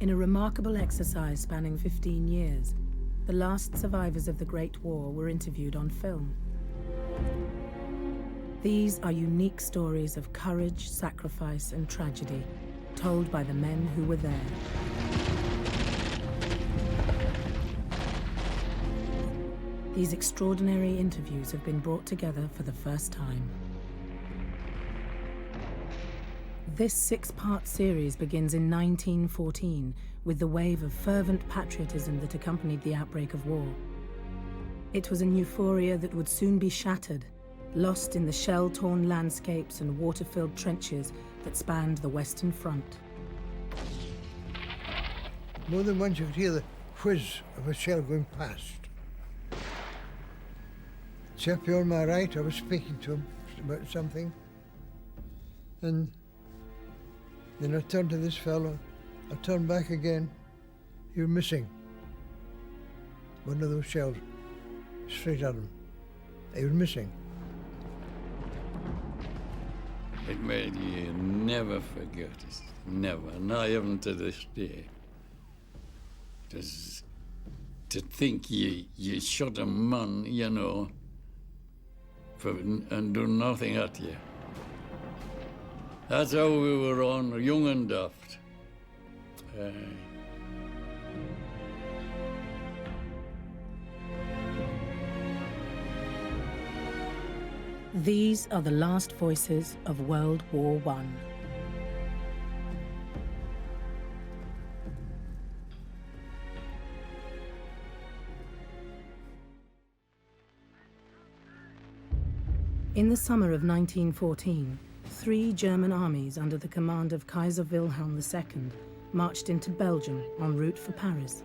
In a remarkable exercise spanning 15 years, the last survivors of the Great War were interviewed on film. These are unique stories of courage, sacrifice, and tragedy, told by the men who were there. These extraordinary interviews have been brought together for the first time. This 6-part series begins in 1914 with the wave of fervent patriotism that accompanied the outbreak of war. It was an euphoria that would soon be shattered, lost in the shell-torn landscapes and water-filled trenches that spanned the Western Front. More than once you could hear the whiz of a shell going past. Chap on my right, I was speaking to him about something, and then I turned to this fellow, I turned back again. You're missing. One of those shells, straight at him. He was missing. It made you never forget it, never, not even to this day. Just to think you shot a man, you know, and do nothing at you. That's how we were on, young and daft. These are the last voices of World War I. In the summer of 1914, 3 German armies under the command of Kaiser Wilhelm II marched into Belgium en route for Paris.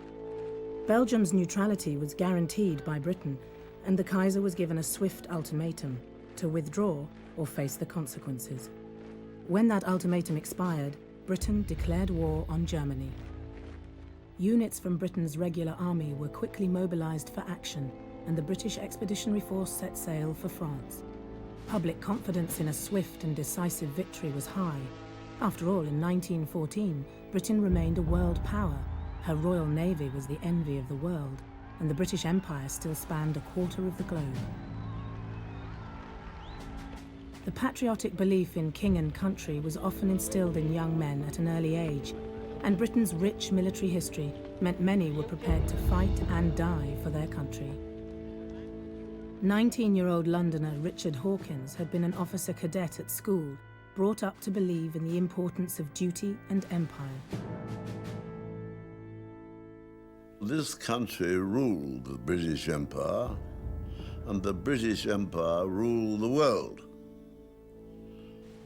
Belgium's neutrality was guaranteed by Britain, and the Kaiser was given a swift ultimatum to withdraw or face the consequences. When that ultimatum expired, Britain declared war on Germany. Units from Britain's regular army were quickly mobilized for action, and the British Expeditionary Force set sail for France. Public confidence in a swift and decisive victory was high. After all, in 1914, Britain remained a world power. Her Royal Navy was the envy of the world, and the British Empire still spanned a quarter of the globe. The patriotic belief in king and country was often instilled in young men at an early age, and Britain's rich military history meant many were prepared to fight and die for their country. 19-year-old Londoner Richard Hawkins had been an officer cadet at school, brought up to believe in the importance of duty and empire. This country ruled the British Empire, and the British Empire ruled the world.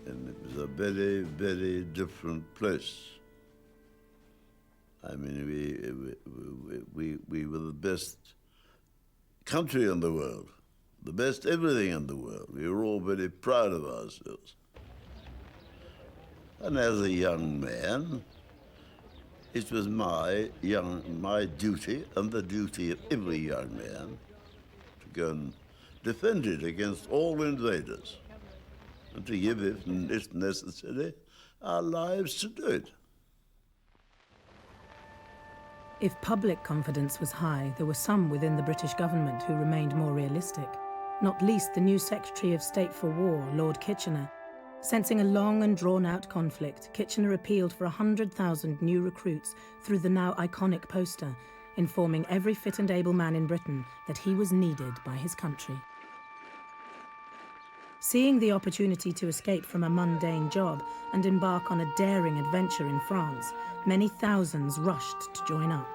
And it was a very, very different place. I mean, we were the best country in the world, the best everything in the world. We were all very proud of ourselves. And as a young man, it was my duty, and the duty of every young man, to go and defend it against all invaders, and to give, if necessary, our lives to do it. If public confidence was high, there were some within the British government who remained more realistic, not least the new Secretary of State for War, Lord Kitchener. Sensing a long and drawn-out conflict, Kitchener appealed for 100,000 new recruits through the now iconic poster, informing every fit and able man in Britain that he was needed by his country. Seeing the opportunity to escape from a mundane job and embark on a daring adventure in France, many thousands rushed to join up.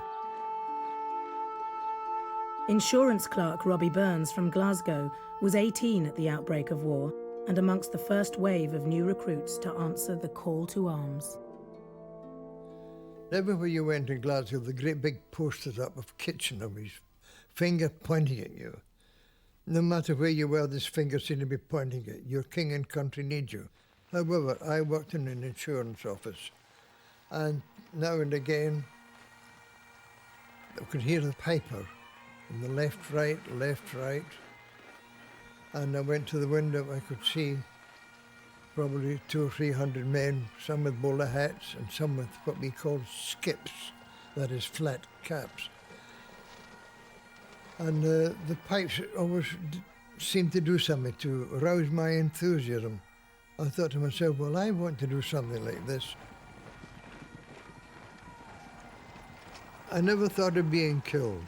Insurance clerk Robbie Burns from Glasgow was 18 at the outbreak of war and amongst the first wave of new recruits to answer the call to arms. Everywhere you went in Glasgow, the great big posters up of Kitchener with his finger pointing at you. No matter where you were, this finger seemed to be pointing at you. Your king and country need you. However, I worked in an insurance office, and now and again, I could hear the piper in the left, right, and I went to the window. I could see probably 200 or 300 men, some with bowler hats and some with what we call skips, that is flat caps. And the pipes always seemed to do something to rouse my enthusiasm. I thought to myself, well, I want to do something like this. I never thought of being killed.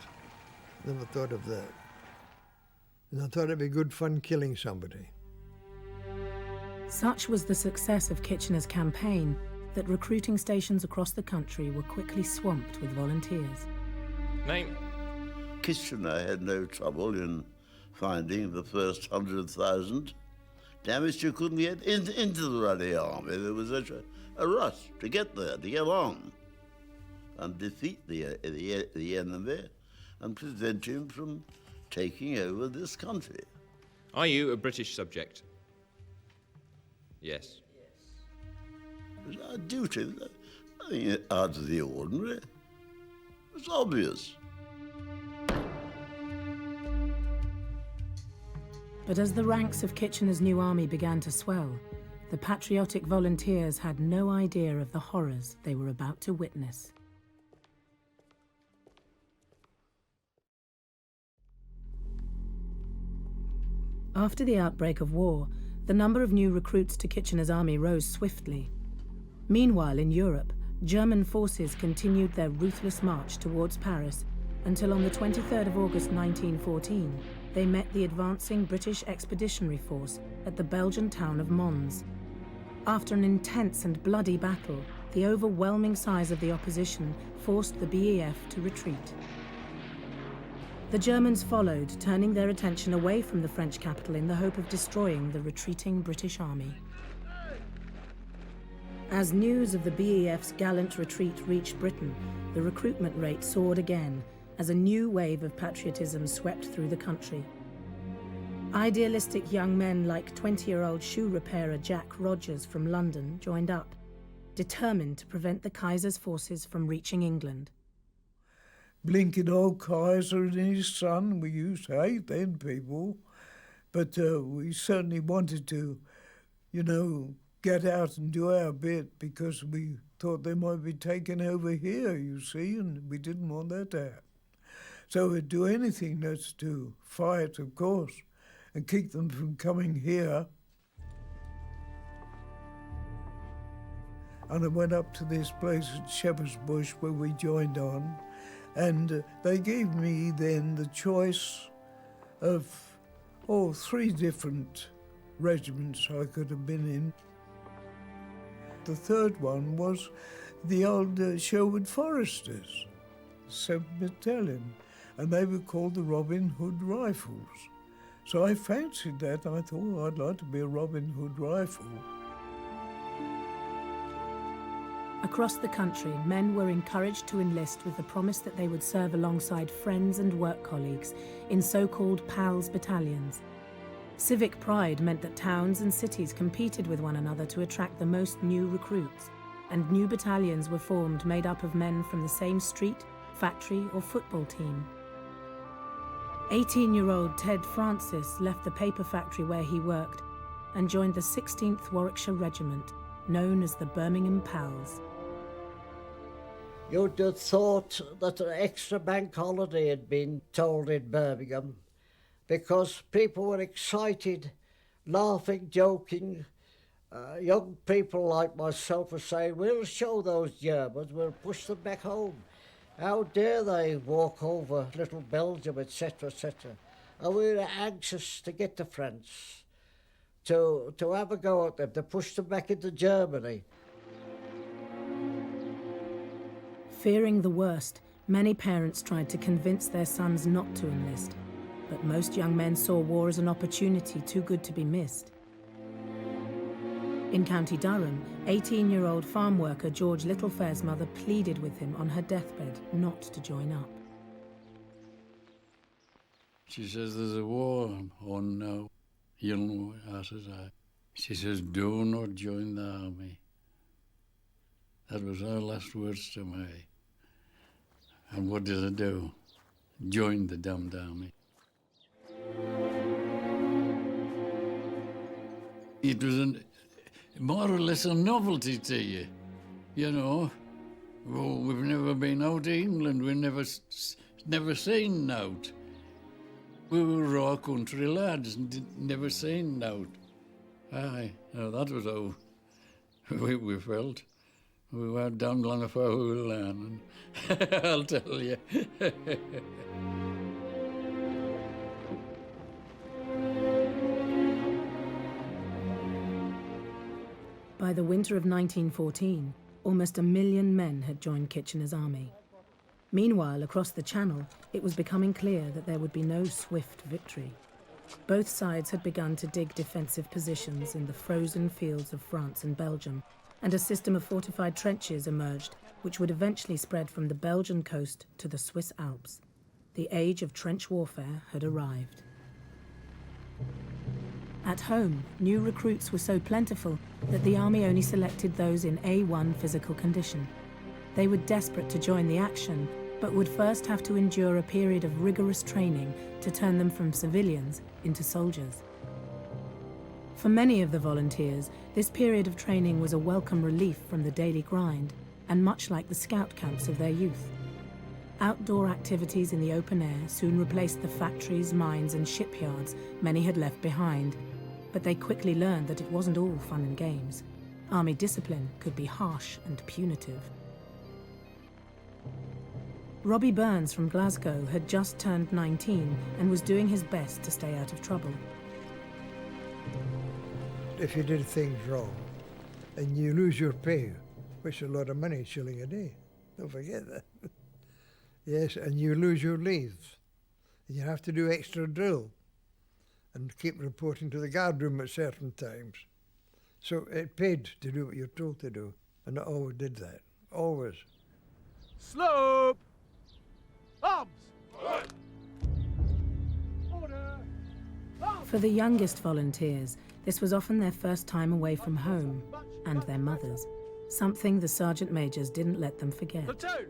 Never thought of that. And I thought it'd be good fun killing somebody. Such was the success of Kitchener's campaign that recruiting stations across the country were quickly swamped with volunteers. Name? Kitchener had no trouble in finding the first 100,000. Damaged you couldn't get into the Ruddy Army. There was such a rush to get there, to get on, and defeat the enemy and prevent him from taking over this country. Are you a British subject? Yes. It was our duty, nothing out of the ordinary. It was obvious. But as the ranks of Kitchener's new army began to swell, the patriotic volunteers had no idea of the horrors they were about to witness. After the outbreak of war, the number of new recruits to Kitchener's army rose swiftly. Meanwhile, in Europe, German forces continued their ruthless march towards Paris until on the 23rd of August 1914, they met the advancing British Expeditionary Force at the Belgian town of Mons. After an intense and bloody battle, the overwhelming size of the opposition forced the BEF to retreat. The Germans followed, turning their attention away from the French capital in the hope of destroying the retreating British army. As news of the BEF's gallant retreat reached Britain, the recruitment rate soared again as a new wave of patriotism swept through the country. Idealistic young men like 20-year-old shoe repairer Jack Rogers from London joined up, determined to prevent the Kaiser's forces from reaching England. Blinking old Kaiser and his son, we used to hate them people, but we certainly wanted to, get out and do our bit because we thought they might be taking over here, you see, and we didn't want that to happen. So we'd do anything that's to fight, of course, and keep them from coming here. And I went up to this place at Shepherd's Bush where we joined on, and they gave me then the choice of, 3 different regiments I could have been in. The third one was the old Sherwood Foresters, 7th Battalion, and they were called the Robin Hood Rifles. So I fancied that. I thought, I'd like to be a Robin Hood Rifle. Across the country, men were encouraged to enlist with the promise that they would serve alongside friends and work colleagues in so-called PALS battalions. Civic pride meant that towns and cities competed with one another to attract the most new recruits, and new battalions were formed made up of men from the same street, factory or football team. 18-year-old Ted Francis left the paper factory where he worked and joined the 16th Warwickshire Regiment, known as the Birmingham Pals. You'd have thought that an extra bank holiday had been told in Birmingham because people were excited, laughing, joking. Young people like myself were saying, we'll show those Germans, we'll push them back home. How dare they walk over little Belgium, etc., etc. And we were anxious to get to France, to have a go at them, to push them back into Germany. Fearing the worst, many parents tried to convince their sons not to enlist, but most young men saw war as an opportunity too good to be missed. In County Durham, 18-year-old farm worker George Littlefair's mother pleaded with him on her deathbed not to join up. She says, there's a war on now. You'll know it, says I. She says, do not join the army. That was her last words to me. And what did I do? Join the damned army. more or less a novelty to you, you know. Well, we've never been out to England, we've never seen out. We were raw country lads and never seen out. Aye, that was how we felt. We were damn long after we were learning, I'll tell you. By the winter of 1914, almost 1 million men had joined Kitchener's army. Meanwhile, across the Channel, it was becoming clear that there would be no swift victory. Both sides had begun to dig defensive positions in the frozen fields of France and Belgium, and a system of fortified trenches emerged, which would eventually spread from the Belgian coast to the Swiss Alps. The age of trench warfare had arrived. At home, new recruits were so plentiful that the army only selected those in A1 physical condition. They were desperate to join the action, but would first have to endure a period of rigorous training to turn them from civilians into soldiers. For many of the volunteers, this period of training was a welcome relief from the daily grind, and much like the scout camps of their youth. Outdoor activities in the open air soon replaced the factories, mines and shipyards many had left behind, but they quickly learned that it wasn't all fun and games. Army discipline could be harsh and punitive. Robbie Burns from Glasgow had just turned 19 and was doing his best to stay out of trouble. If you did things wrong and you lose your pay, which is a lot of money, shilling a day, don't forget that. Yes, and you lose your leave. And you have to do extra drill and keep reporting to the guard room at certain times. So it paid to do what you're told to do, and I always did that, always. Slope! Arms! Order! For the youngest volunteers, this was often their first time away from home and their mothers, something the sergeant majors didn't let them forget. Platoon!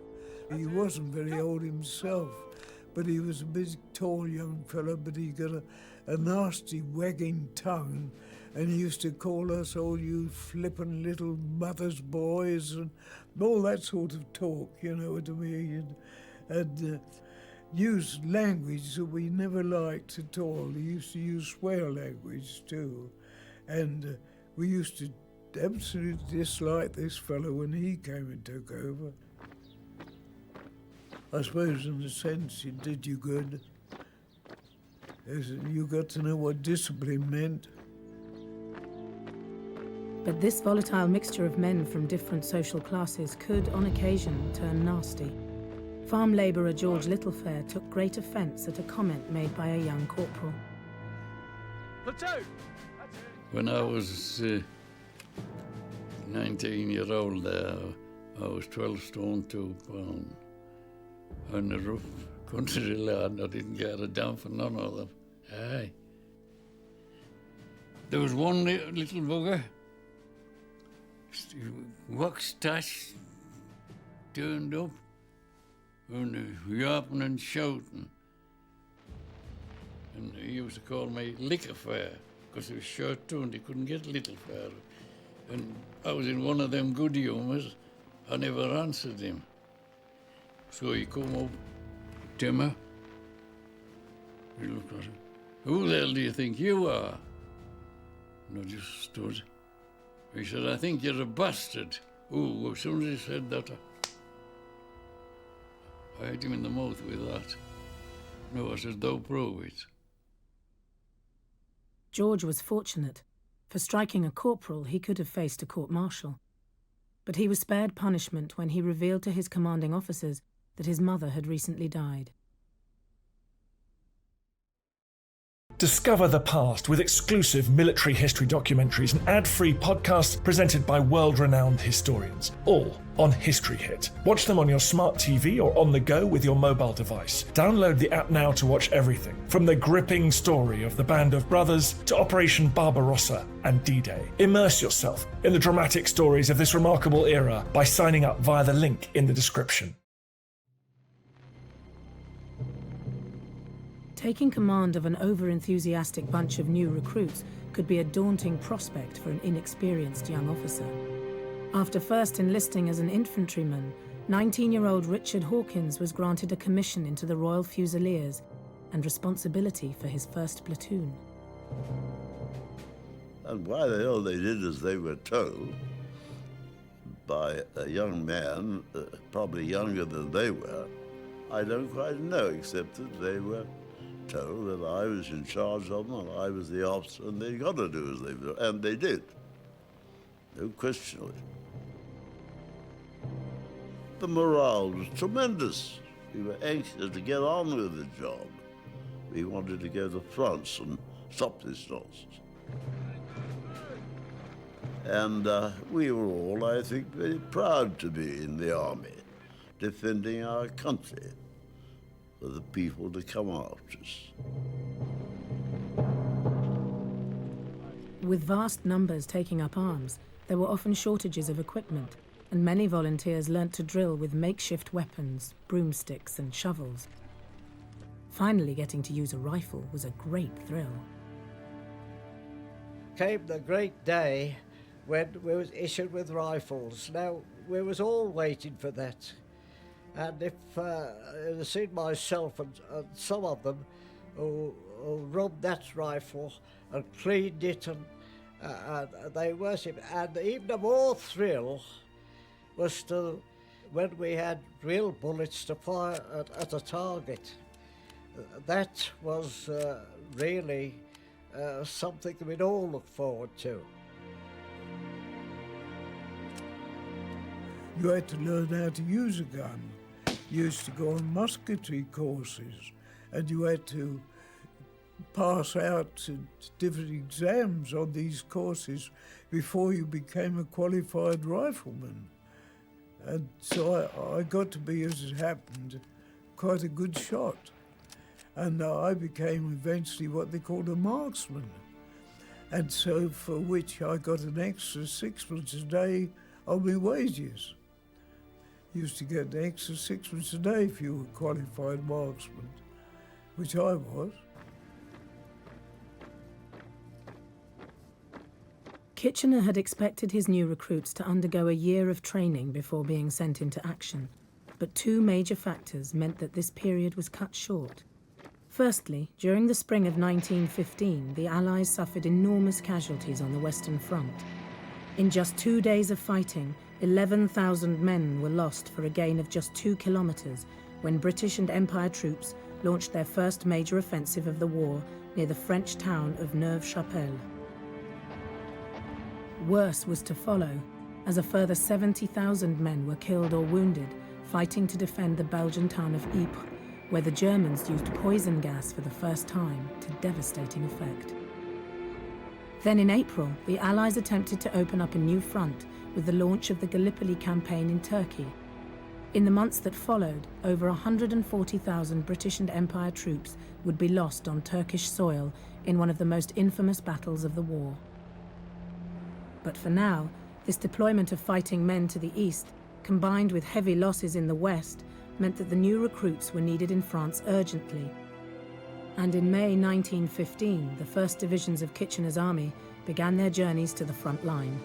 He wasn't very old himself, but he was a big, tall young fellow, but he got a nasty wagging tongue, and he used to call us all you flippin' little mother's boys and all that sort of talk, you know what I mean, and use language that we never liked at all. He used to use swear language too, and we used to absolutely dislike this fellow when he came and took over. I suppose in a sense it did you good. You got to know what discipline meant. But this volatile mixture of men from different social classes could, on occasion, turn nasty. Farm labourer George Littlefair took great offence at a comment made by a young corporal. Platoon! When I was 19-year-old there, I was 12 stone 2 pound. And a rough country lad, I didn't get a damn for none of them. Aye. There was one little bugger, wax tash, turned up, and yapping and shouting. And he used to call me Licklefair, because he was short too and he couldn't get Littlefair. And I was in one of them good humours, I never answered him. So he come up, Timmer. He looked at him. Who the hell do you think you are? And I just stood. He said, I think you're a bastard. Ooh, as soon as he said that, I hit him in the mouth with that. No, I said, don't prove it. George was fortunate. For striking a corporal, he could have faced a court-martial. But he was spared punishment when he revealed to his commanding officers that his mother had recently died. Discover the past with exclusive military history documentaries and ad-free podcasts presented by world-renowned historians, all on History Hit. Watch them on your smart TV or on the go with your mobile device. Download the app now to watch everything, from the gripping story of the Band of Brothers to Operation Barbarossa and D-Day. Immerse yourself in the dramatic stories of this remarkable era by signing up via the link in the description. Taking command of an over-enthusiastic bunch of new recruits could be a daunting prospect for an inexperienced young officer. After first enlisting as an infantryman, 19-year-old Richard Hawkins was granted a commission into the Royal Fusiliers and responsibility for his first platoon. And why the hell they did as they were told by a young man, probably younger than they were, I don't quite know, except that they were told that I was in charge of them and I was the officer and they got to do as they were, and they did. No question of it. The morale was tremendous. We were anxious to get on with the job. We wanted to go to France and stop this nonsense. And we were all, I think, very proud to be in the army, defending our country for the people to come after us. With vast numbers taking up arms, there were often shortages of equipment, and many volunteers learnt to drill with makeshift weapons, broomsticks and shovels. Finally getting to use a rifle was a great thrill. Came the great day when we was issued with rifles. Now, we was all waiting for that. And if I'd seen myself and some of them who rubbed that rifle and cleaned it, and they worshipped. And even the more thrill was to, when we had real bullets to fire at a target. That was really something we'd all look forward to. You had to learn how to use a gun. You used to go on musketry courses, and you had to pass out different exams on these courses before you became a qualified rifleman. And so I got to be, as it happened, quite a good shot. And I became eventually what they called a marksman. And so for which I got an extra £6 a day on my wages. Used to get an extra £6 a day if you were a qualified marksman, which I was. Kitchener had expected his new recruits to undergo a year of training before being sent into action, but two major factors meant that this period was cut short. Firstly, during the spring of 1915, the Allies suffered enormous casualties on the Western Front. In just 2 days of fighting, 11,000 men were lost for a gain of just 2 kilometres when British and Empire troops launched their first major offensive of the war near the French town of Neuve-Chapelle. Worse was to follow, as a further 70,000 men were killed or wounded fighting to defend the Belgian town of Ypres, where the Germans used poison gas for the first time to devastating effect. Then in April, the Allies attempted to open up a new front with the launch of the Gallipoli campaign in Turkey. In the months that followed, over 140,000 British and Empire troops would be lost on Turkish soil in one of the most infamous battles of the war. But for now, this deployment of fighting men to the east, combined with heavy losses in the west, meant that the new recruits were needed in France urgently. And in May 1915, the first divisions of Kitchener's army began their journeys to the front line.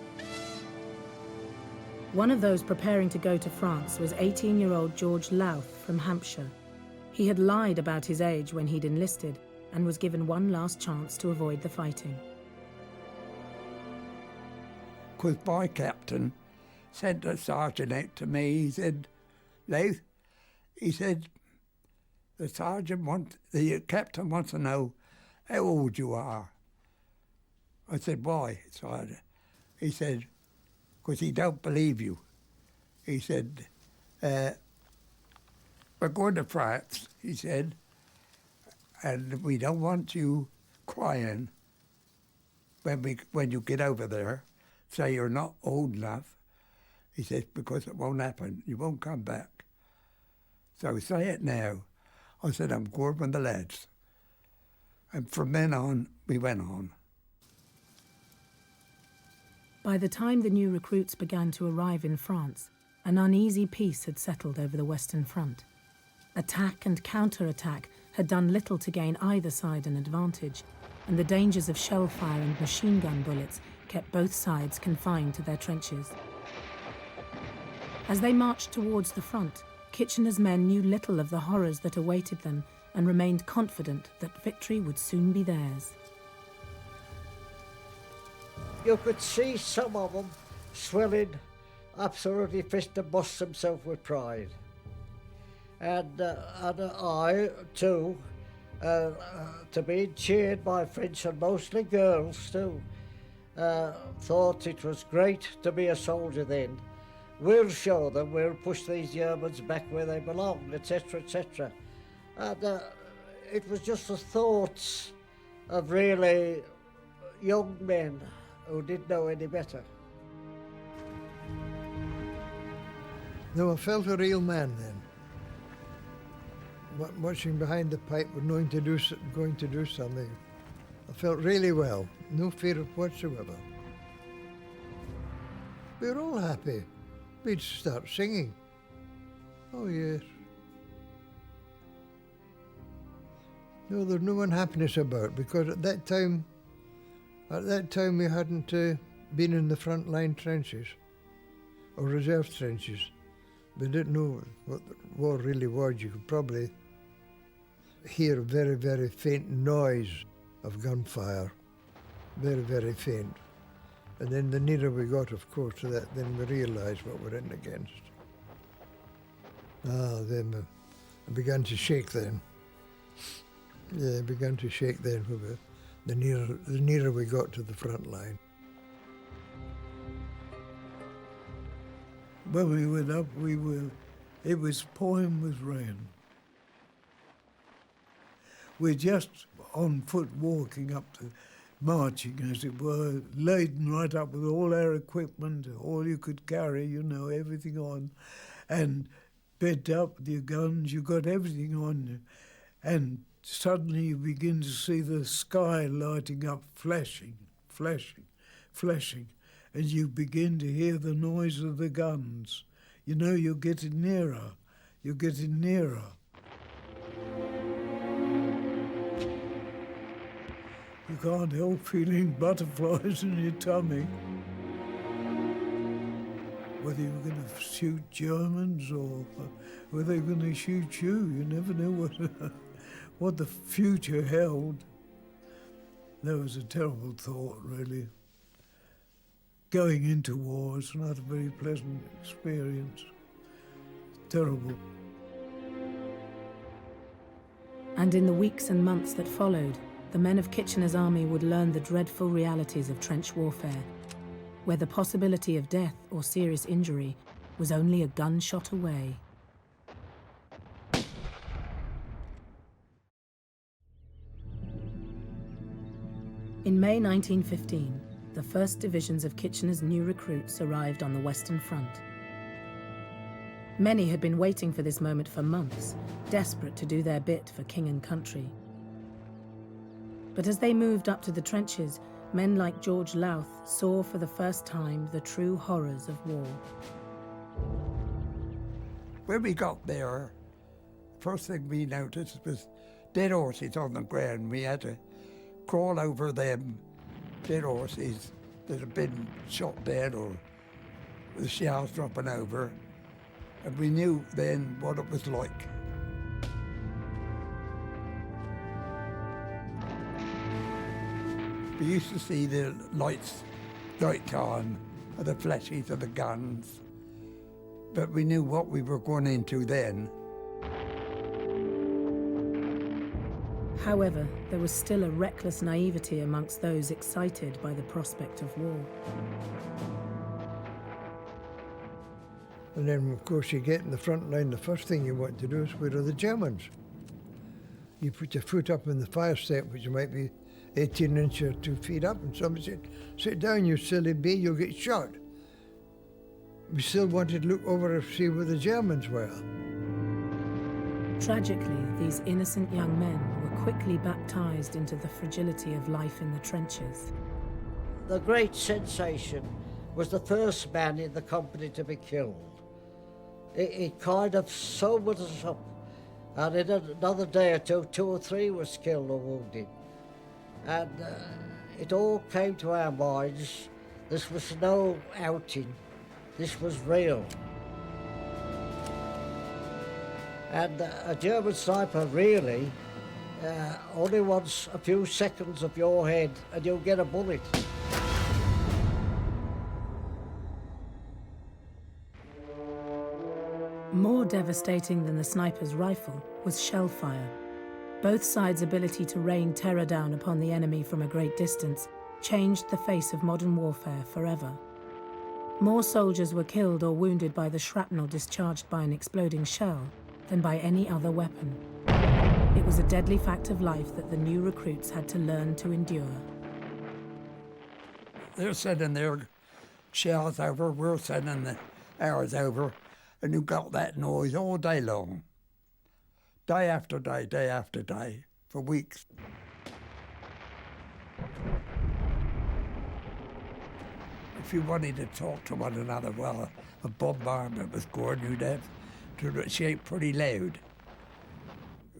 One of those preparing to go to France was 18-year-old George Louth from Hampshire. He had lied about his age when he'd enlisted and was given one last chance to avoid the fighting. Because my captain sent a sergeant out to me. He said, Louth, he said, the captain wants to know how old you are. I said, why, Sergeant? He said, because he don't believe you. He said, we're going to France, he said, and we don't want you crying when you get over there. Say you're not old enough. He says, because it won't happen. You won't come back. So say it now. I said, I'm going with the lads. And from then on, we went on. By the time the new recruits began to arrive in France, an uneasy peace had settled over the Western Front. Attack and counter-attack had done little to gain either side an advantage, and the dangers of shell fire and machine gun bullets kept both sides confined to their trenches. As they marched towards the front, Kitchener's men knew little of the horrors that awaited them and remained confident that victory would soon be theirs. You could see some of them swelling, absolutely fist and bust themselves with pride. And I, too, to be cheered by French and mostly girls, too, thought it was great to be a soldier then. We'll show them, we'll push these Germans back where they belong, etc., etc. And it was just the thoughts of really young men who didn't know any better. No, I felt a real man then. Watching behind the pipe and going to do something. I felt really well, no fear whatsoever. We were all happy. We'd start singing. Oh yes. No, there's no unhappiness about, because at that time we hadn't been in the front line trenches or reserve trenches. We didn't know what the war really was. You could probably hear a very, very faint noise of gunfire, very, very faint. And then the nearer we got, of course, to that, then we realised what we're in against. Then I began to shake then. Yeah, I began to shake then the nearer we got to the front line. When we went up, it was pouring with rain. We're just on foot walking up to marching, as it were, laden right up with all our equipment, all you could carry, you know, everything on, and bed up with your guns, you got everything on you. And suddenly you begin to see the sky lighting up, flashing, flashing, flashing, and you begin to hear the noise of the guns. You know, you're getting nearer, you're getting nearer. You can't help feeling butterflies in your tummy. Whether you were going to shoot Germans or whether they were going to shoot you, you never knew what the future held. That was a terrible thought, really. Going into war is not a very pleasant experience. Terrible. And in the weeks and months that followed, the men of Kitchener's army would learn the dreadful realities of trench warfare, where the possibility of death or serious injury was only a gunshot away. In May 1915, the first divisions of Kitchener's new recruits arrived on the Western Front. Many had been waiting for this moment for months, desperate to do their bit for king and country. But as they moved up to the trenches, men like George Louth saw for the first time the true horrors of war. When we got there, first thing we noticed was dead horses on the ground. We had to crawl over them dead horses that had been shot dead or the shells dropping over. And we knew then what it was like. We used to see the lights on, the flashes of the guns, but we knew what we were going into then. However, there was still a reckless naivety amongst those excited by the prospect of war. And then, of course, you get in the front line, the first thing you want to do is where are the Germans? You put your foot up in the fire step, which might be 18 inches or 2 feet up, and somebody said, sit down, you silly bee, you'll get shot. We still wanted to look over to see where the Germans were. Tragically, these innocent young men were quickly baptized into the fragility of life in the trenches. The great sensation was the first man in the company to be killed. It kind of sobered us up And in another day or two, 2 or 3 was killed or wounded. And it all came to our minds, this was no outing, this was real. And a German sniper really only wants a few seconds of your head and you'll get a bullet. More devastating than the sniper's rifle was shell fire. Both sides' ability to rain terror down upon the enemy from a great distance changed the face of modern warfare forever. More soldiers were killed or wounded by the shrapnel discharged by an exploding shell than by any other weapon. It was a deadly fact of life that the new recruits had to learn to endure. They're sending their shells over, we're sending the ours over, and you got that noise all day long. Day after day, for weeks. If you wanted to talk to one another while a bombardment was going, you'd have to shake pretty loud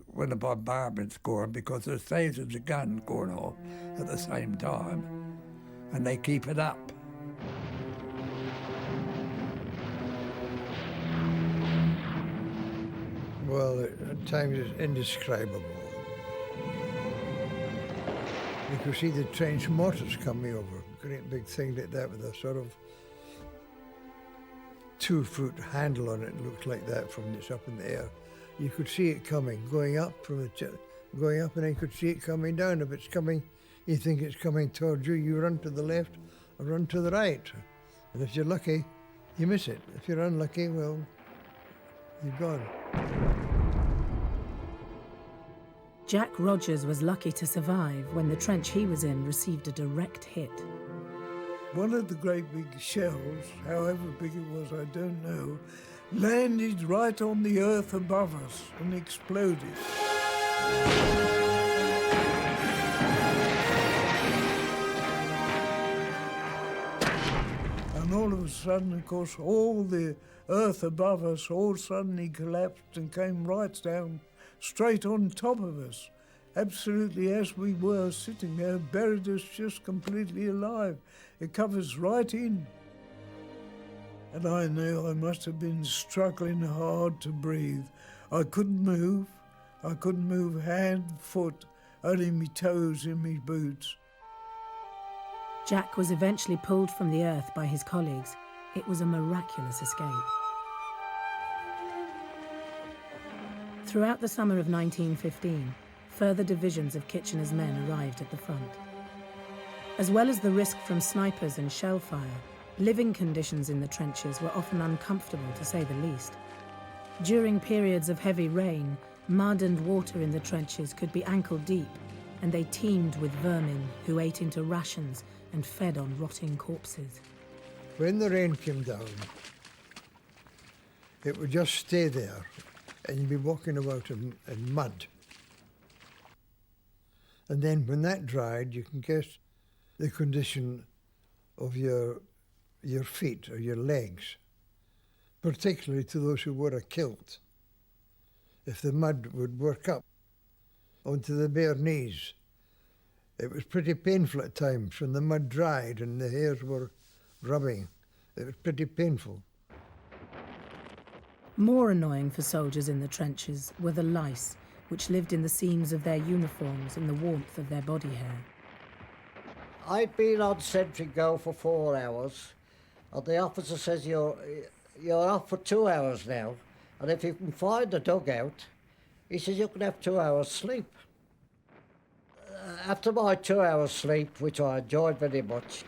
when the bombardment's going, because there's thousands of guns going off at the same time, and they keep it up. Well, at times it's indescribable. You could see the trench mortars coming over, great big thing like that with a sort of 2-foot handle on it, looked like that from it's up in the air. You could see it coming, going up going up, and then you could see it coming down. If it's coming, you think it's coming towards you, you run to the left or run to the right. And if you're lucky, you miss it. If you're unlucky, well, you're gone. Jack Rogers was lucky to survive when the trench he was in received a direct hit. One of the great big shells, however big it was, I don't know, landed right on the earth above us and exploded. And all of a sudden, of course, all the earth above us all suddenly collapsed and came right down straight on top of us, absolutely as we were sitting there, buried us just completely alive. It covers right in. And I knew I must have been struggling hard to breathe. I couldn't move. I couldn't move hand, foot, only my toes in my boots. Jack was eventually pulled from the earth by his colleagues. It was a miraculous escape. Throughout the summer of 1915, further divisions of Kitchener's men arrived at the front. As well as the risk from snipers and shell fire, living conditions in the trenches were often uncomfortable, to say the least. During periods of heavy rain, mud and water in the trenches could be ankle deep, and they teemed with vermin who ate into rations and fed on rotting corpses. When the rain came down, it would just stay there, and you'd be walking about in mud. And then when that dried, you can guess the condition of your feet or your legs, particularly to those who wore a kilt. If the mud would work up onto the bare knees, it was pretty painful at times when the mud dried and the hairs were rubbing. It was pretty painful. More annoying for soldiers in the trenches were the lice, which lived in the seams of their uniforms and the warmth of their body hair. I'd been on sentry go for 4 hours, and the officer says, you're off for 2 hours now, and if you can find a dugout, he says you can have 2 hours sleep. After my 2 hours sleep, which I enjoyed very much,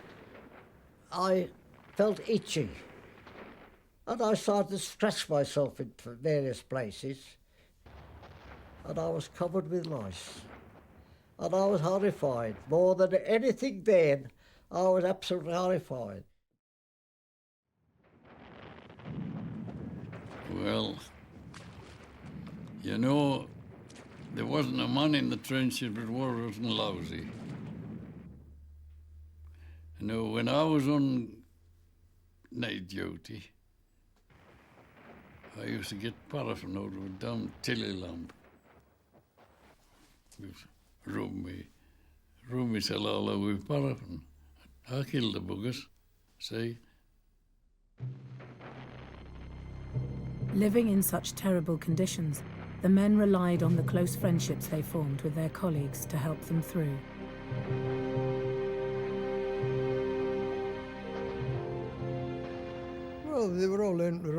I felt itchy. And I started to stretch myself in various places, and I was covered with lice. And I was horrified. More than anything then, I was absolutely horrified. Well, you know, there wasn't a man in the trenches, but war wasn't lousy. You know, when I was on night duty, I used to get paraffin out of a damn tilly lamp. Rub myself all over with paraffin. I killed the buggers, see? Living in such terrible conditions, the men relied on the close friendships they formed with their colleagues to help them through. Well, they were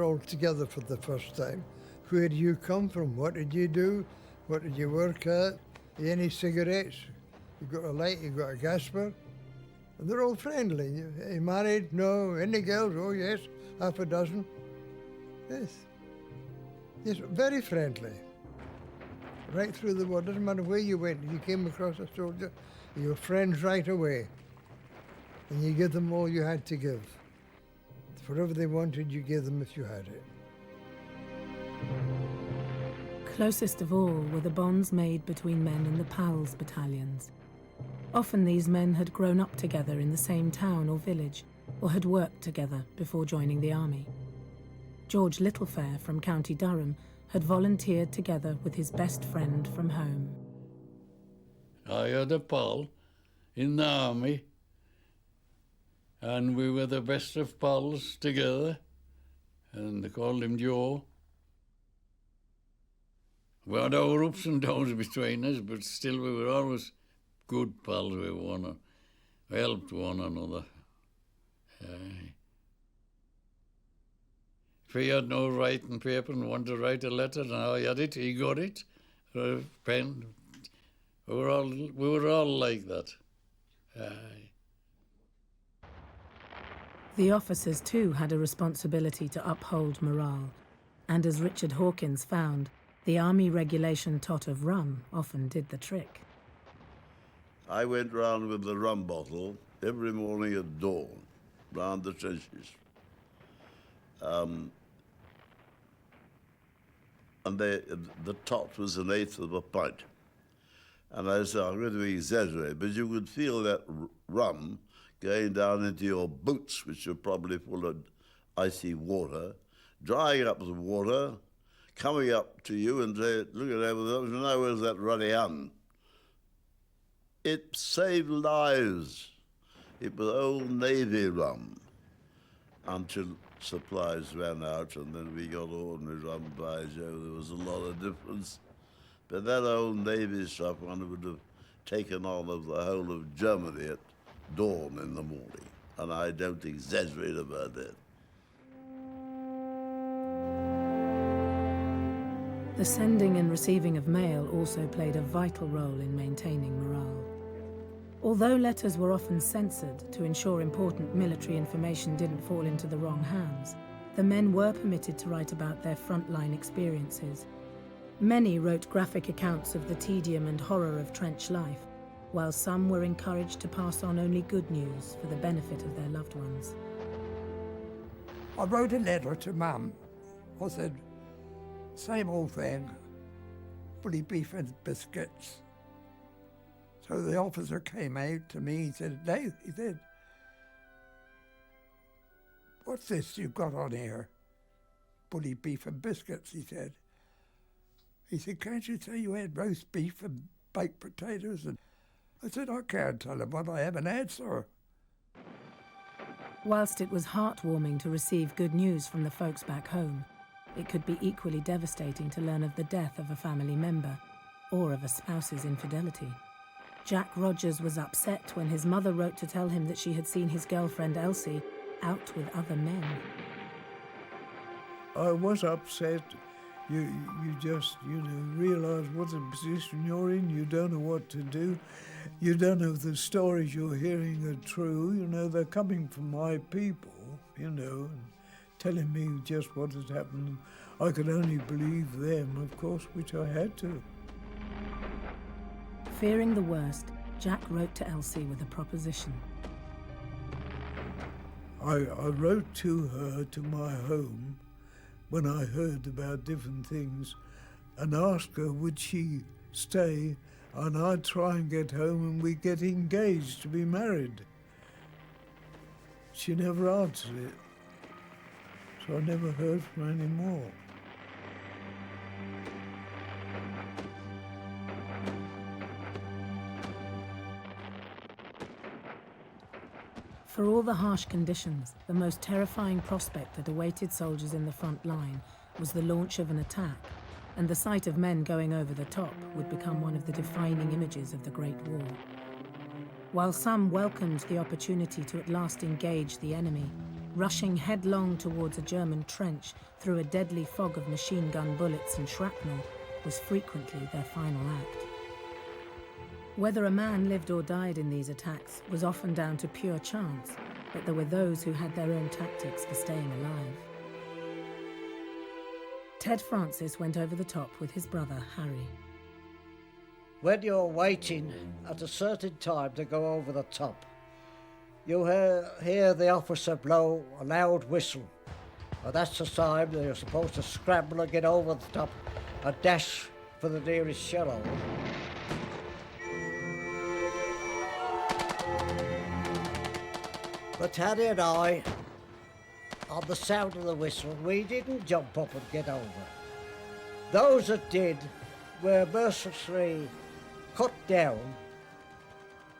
all together for the first time. Where do you come from? What did you do? What did you work at? Any cigarettes? You got a light? You got a gasper? And they're all friendly. You married? No. Any girls? Oh yes, half a dozen. Yes. Yes, very friendly. Right through the war. Doesn't matter where you went. If you came across a soldier, you were friends right away. And you give them all you had to give. Whatever they wanted, you gave them if you had it. Closest of all were the bonds made between men in the PALS battalions. Often these men had grown up together in the same town or village, or had worked together before joining the army. George Littlefair from County Durham had volunteered together with his best friend from home. I had a pal in the army, and we were the best of pals together, and they called him Joe. We had our ups and downs between us, but still we were always good pals with one another. We helped one another. If he had no writing paper and wanted to write a letter, and I had it, he got it, or a pen. We were all like that. The officers too had a responsibility to uphold morale, and as Richard Hawkins found, the army regulation tot of rum often did the trick. I went round with the rum bottle every morning at dawn, round the trenches. And the tot was 1/8 of a pint. And I said, I'm going to exaggerate, but you could feel that rum going down into your boots, which were probably full of icy water, drying up the water, coming up to you and looking over them, and now where's that ruddy un? It saved lives. It was old Navy rum until supplies ran out, and then we got ordinary rum by Joe. There was a lot of difference. But that old Navy stuff, one would have taken on of the whole of Germany at dawn in the morning. And I don't exaggerate about that. The sending and receiving of mail also played a vital role in maintaining morale. Although letters were often censored to ensure important military information didn't fall into the wrong hands, the men were permitted to write about their frontline experiences. Many wrote graphic accounts of the tedium and horror of trench life, while some were encouraged to pass on only good news for the benefit of their loved ones. I wrote a letter to Mum. I said, same old thing, bully beef and biscuits. So the officer came out to me, he said, Dave, he said, what's this you've got on here? Bully beef and biscuits, he said. He said, can't you say you had roast beef and baked potatoes? And I said, I can't tell him what I haven't had, sir. Whilst it was heartwarming to receive good news from the folks back home, it could be equally devastating to learn of the death of a family member or of a spouse's infidelity. Jack Rogers was upset when his mother wrote to tell him that she had seen his girlfriend Elsie out with other men. I was upset. You just, realise what the position you're in. You don't know what to do. You don't know if the stories you're hearing are true. They're coming from my people, and telling me just what has happened. I could only believe them, of course, which I had to. Fearing the worst, Jack wrote to Elsie with a proposition. I wrote to her to my home when I heard about different things and asked her would she stay and I'd try and get home and we'd get engaged to be married. She never answered it, so I never heard from her anymore. For all the harsh conditions, the most terrifying prospect that awaited soldiers in the front line was the launch of an attack, and the sight of men going over the top would become one of the defining images of the Great War. While some welcomed the opportunity to at last engage the enemy, rushing headlong towards a German trench through a deadly fog of machine gun bullets and shrapnel was frequently their final act. Whether a man lived or died in these attacks was often down to pure chance, but there were those who had their own tactics for staying alive. Ted Francis went over the top with his brother, Harry. When you're waiting at a certain time to go over the top, you hear the officer blow a loud whistle, and that's the time that you're supposed to scramble and get over the top and dash for the nearest shallow. But Harry and I, on the sound of the whistle, we didn't jump up and get over. Those that did were mercilessly cut down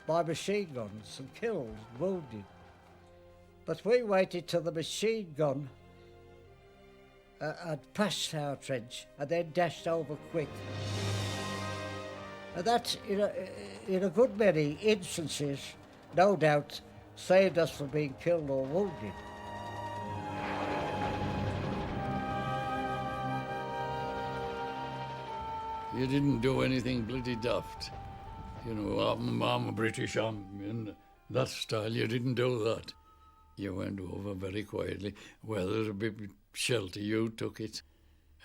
by machine guns and killed, wounded. But we waited till the machine gun had passed our trench and then dashed over quick. And that, in a good many instances, no doubt, saved us from being killed or wounded. You didn't do anything bloody daft. You know, I'm a British in that style. You didn't do that. You went over very quietly. Whether a bit shelter, you took it.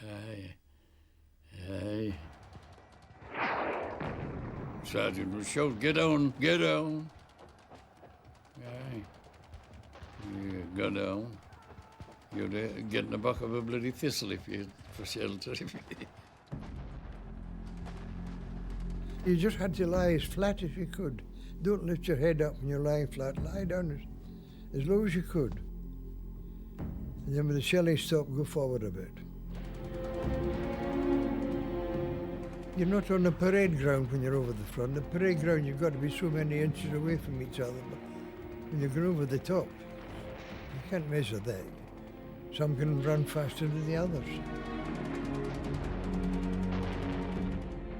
Aye. Aye. Sergeant would shout, "Get down, get down." Aye. You go down. You'd get in the back of a bloody thistle if you for shelter. You just had to lie as flat as you could. Don't lift your head up when you're lying flat. Lie down as low as you could. And then when the shelling stopped, go forward a bit. You're not on the parade ground when you're over the front. The parade ground, you've got to be so many inches away from each other. But when you go over the top, you can't measure that. Some can run faster than the others.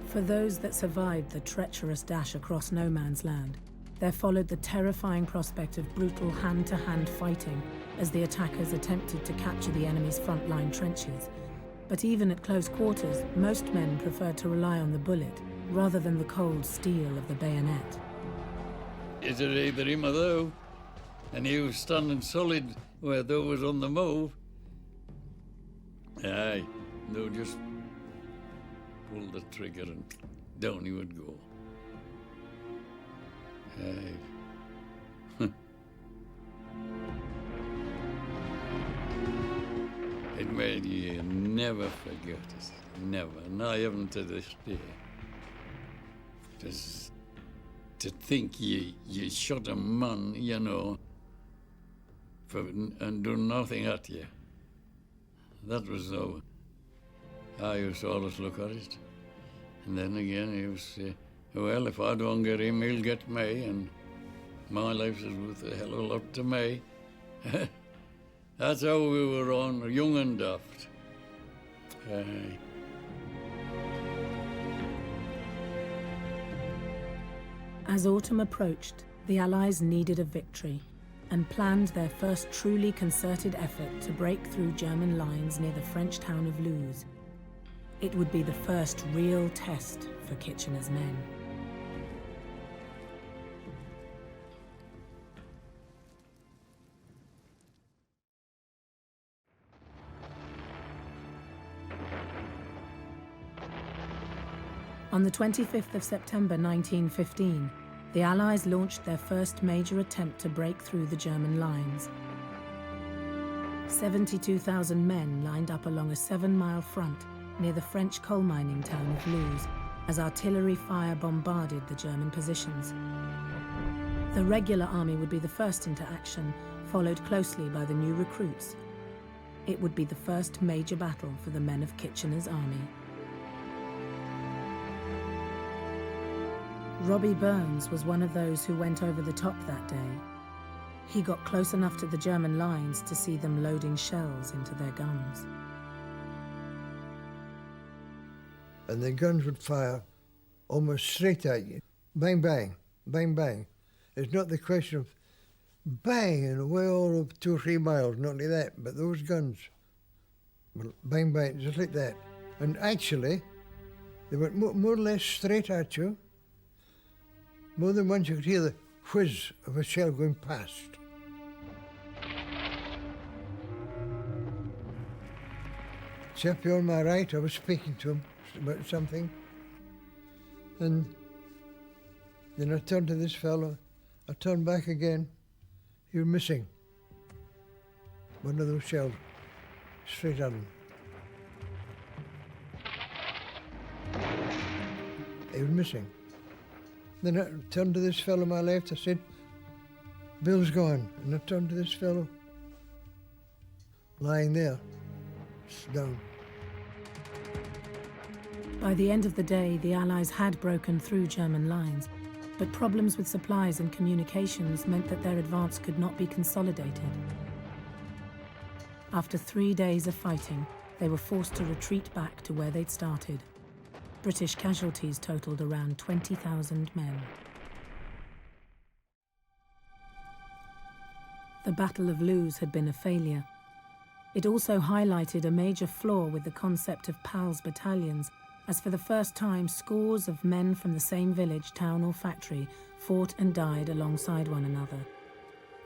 For those that survived the treacherous dash across no man's land, there followed the terrifying prospect of brutal hand-to-hand fighting as the attackers attempted to capture the enemy's frontline trenches. But even at close quarters, most men preferred to rely on the bullet rather than the cold steel of the bayonet. Is it either him or thou? And he was standing solid where thou was on the move. Aye, thou just pull the trigger and down he would go. Aye. It made you never forget it. Never. And I haven't to this day. Just to think you shot a man, you know, and do nothing at you. That was how I used to always look at it. And then again, he would say, well, if I don't get him, he'll get me, and my life is worth a hell of a lot to me. That's how we were on, young and daft. As autumn approached, the Allies needed a victory and planned their first truly concerted effort to break through German lines near the French town of Loos. It would be the first real test for Kitchener's men. On the 25th of September 1915, the Allies launched their first major attempt to break through the German lines. 72,000 men lined up along a 7-mile front near the French coal mining town of Loos as artillery fire bombarded the German positions. The regular army would be the first into action, followed closely by the new recruits. It would be the first major battle for the men of Kitchener's army. Robbie Burns was one of those who went over the top that day. He got close enough to the German lines to see them loading shells into their guns. And the guns would fire almost straight at you. Bang, bang, bang, bang. It's not the question of bang and away all of 2 or 3 miles, not like that, but those guns, bang, bang, just like that. And actually, they went more or less straight at you. More than once you could hear the whiz of a shell going past. Chap on my right, I was speaking to him about something. And then I turned to this fellow, I turned back again. He was missing. One of those shells, straight at him. He was missing. Then I turned to this fellow on my left, I said, Bill's gone. And I turned to this fellow, lying there, down. By the end of the day, the Allies had broken through German lines, but problems with supplies and communications meant that their advance could not be consolidated. After 3 days of fighting, they were forced to retreat back to where they'd started. British casualties totaled around 20,000 men. The Battle of Loos had been a failure. It also highlighted a major flaw with the concept of PALS battalions, as for the first time, scores of men from the same village, town or factory fought and died alongside one another.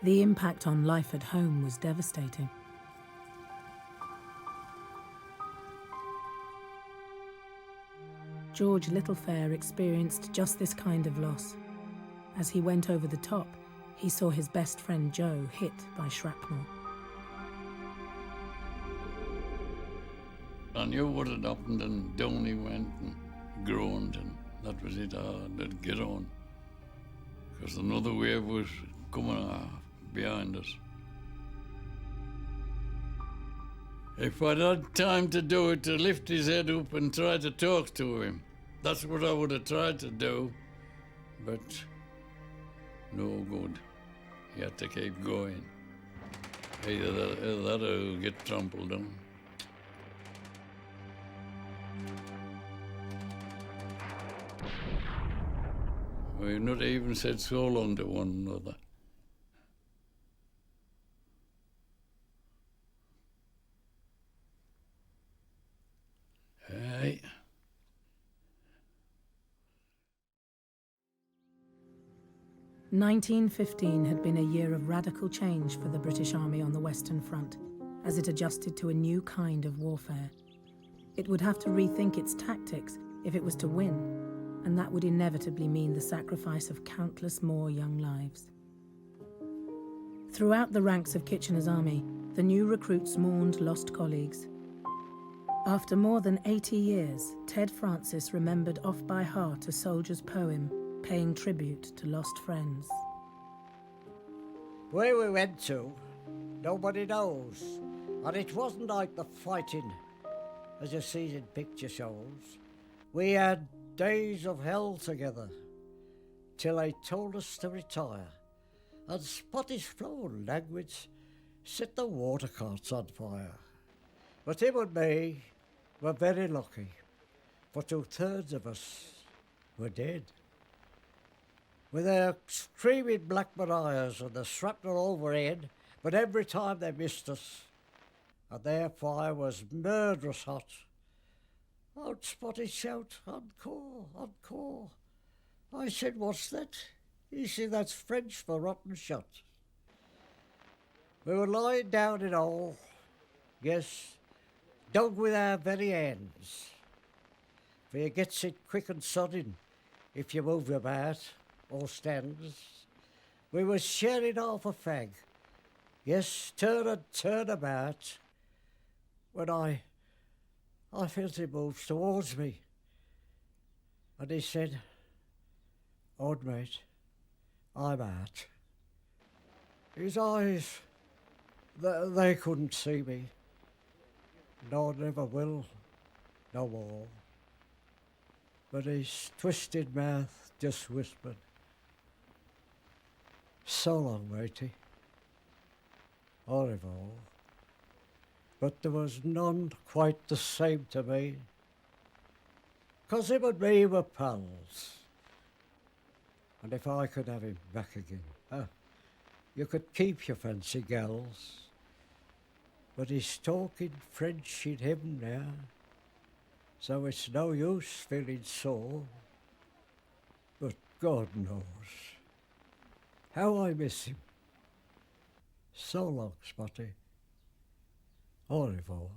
The impact on life at home was devastating. George Littlefair experienced just this kind of loss. As he went over the top, he saw his best friend Joe hit by shrapnel. I knew what had happened, and down he went and groaned, and that was it. I'd get on, because another wave was coming behind us. If I'd had time to do it, to lift his head up and try to talk to him, that's what I would have tried to do, but no good. He had to keep going. Either that or he'll get trampled on. We've not even said so long to one another. Aye. "1915 had been a year of radical change for the British Army on the Western Front, as it adjusted to a new kind of warfare. It would have to rethink its tactics if it was to win, and that would inevitably mean the sacrifice of countless more young lives. Throughout the ranks of Kitchener's army, the new recruits mourned lost colleagues. After more than 80 years, Ted Francis remembered off by heart a soldier's poem paying tribute to lost friends. Where we went to, nobody knows. And it wasn't like the fighting, as you see in picture shows. We had days of hell together, till they told us to retire. And Spottish flown language set the water carts on fire. But him and me were very lucky, for 2/3 of us were dead. With their screaming black mariahs and the shrapnel overhead, but every time they missed us, and their fire was murderous hot. I'd Spotty shout, "Encore, encore." I said, "What's that?" He said, "That's French for rotten shot." We were lying down in all, yes, dug with our very hands. For you gets it quick and sudden if you move about or stands. We was sharing off a fag, yes, turn and turn about, when I felt him move towards me. And he said, "Odd mate, I'm out." His eyes, they couldn't see me. Nor never will, no more. But his twisted mouth just whispered, "So long, matey, au revoir. But there was none quite the same to me, 'cause him and me were pals. And if I could have him back again, you could keep your fancy gals. But he's talking French in heaven now, so it's no use feeling sore. But God knows how I miss him. So long, Spotty. Au revoir.